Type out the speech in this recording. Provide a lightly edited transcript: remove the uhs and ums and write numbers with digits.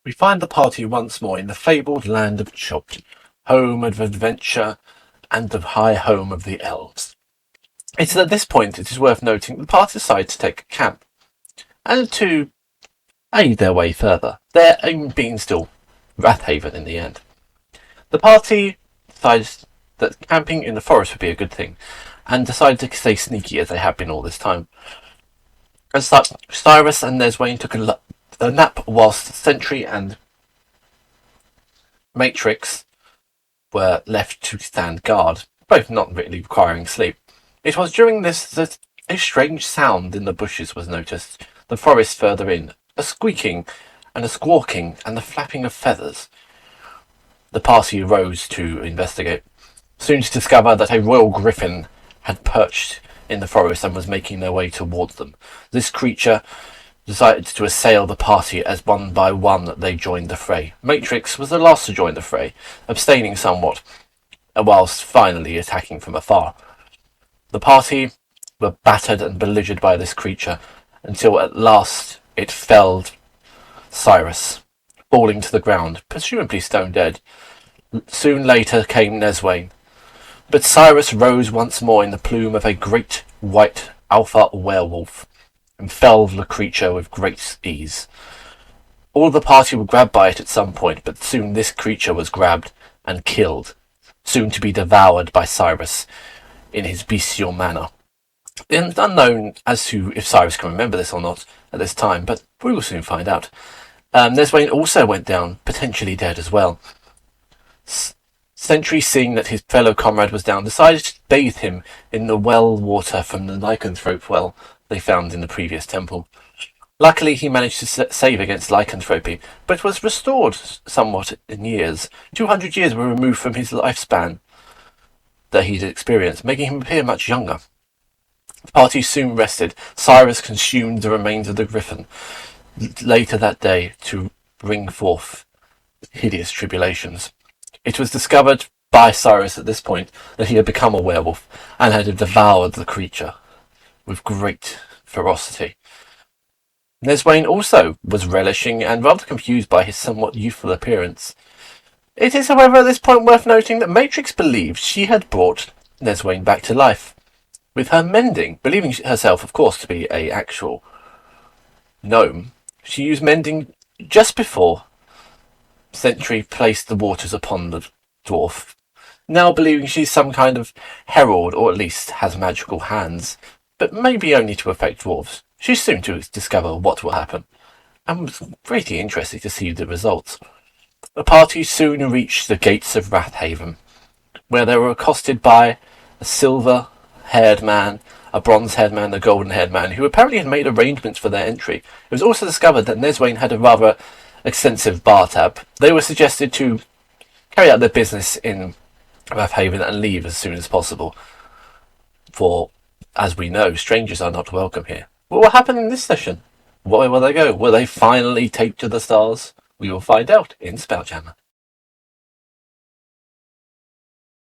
We find the party once more in the fabled land of Chult, home of adventure and the high home of the elves. It is at this point it is worth noting the party decide to take a camp, and to aid their way further, their aim being still Rathaven in the end. The party decides that camping in the forest would be a good thing, and decided to stay sneaky as they have been all this time. As such, Cyrus and Neswain took a nap whilst Sentry and Matrix were left to stand guard, both not really requiring sleep. It was during this that a strange sound in the bushes was noticed, the forest further in, a squeaking and a squawking and the flapping of feathers. The party rose to investigate, soon to discover that a royal griffin had perched in the forest and was making their way towards them. This creature decided to assail the party as one by one they joined the fray. Matrix was the last to join the fray, abstaining somewhat, whilst finally attacking from afar. The party were battered and belligered by this creature, until at last it felled Cyrus, falling to the ground, presumably stone dead. Soon later came Neswain, but Cyrus rose once more in the plume of a great white alpha werewolf, and felled the creature with great ease. All the party were grabbed by it at some point, but soon this creature was grabbed and killed, soon to be devoured by Cyrus in his bestial manner. It's unknown as to if Cyrus can remember this or not at this time, but we will soon find out. Neswain also went down, potentially dead as well. Sentry, seeing that his fellow comrade was down, decided to bathe him in the well water from the lycanthrope well they found in the previous temple. Luckily, he managed to save against lycanthropy, but was restored somewhat in years. 200 years were removed from his lifespan that he'd experienced, making him appear much younger. The party soon rested. Cyrus consumed the remains of the griffin later that day to bring forth hideous tribulations. It was discovered by Cyrus at this point that he had become a werewolf and had devoured the creature with great ferocity. Neswain also was relishing and rather confused by his somewhat youthful appearance. It is, however, at this point worth noting that Matrix believed she had brought Neswain back to life with her mending, believing herself, of course, to be an actual gnome. She used mending just before Sentry placed the waters upon the dwarf, now believing she's some kind of herald, or at least has magical hands, but maybe only to affect dwarves. She's soon to discover what will happen, and was pretty interested to see the results. The party soon reached the gates of Rathaven, where they were accosted by a silver-haired man, a bronze-haired man, a golden-haired man, who apparently had made arrangements for their entry. It was also discovered that Neswain had a rather extensive bar tab. They were suggested to carry out their business in Rathaven and leave as soon as possible, for, as we know, strangers are not welcome here. What will happen in this session? Where will they go? Will they finally take to the stars? We will find out in Spelljammer.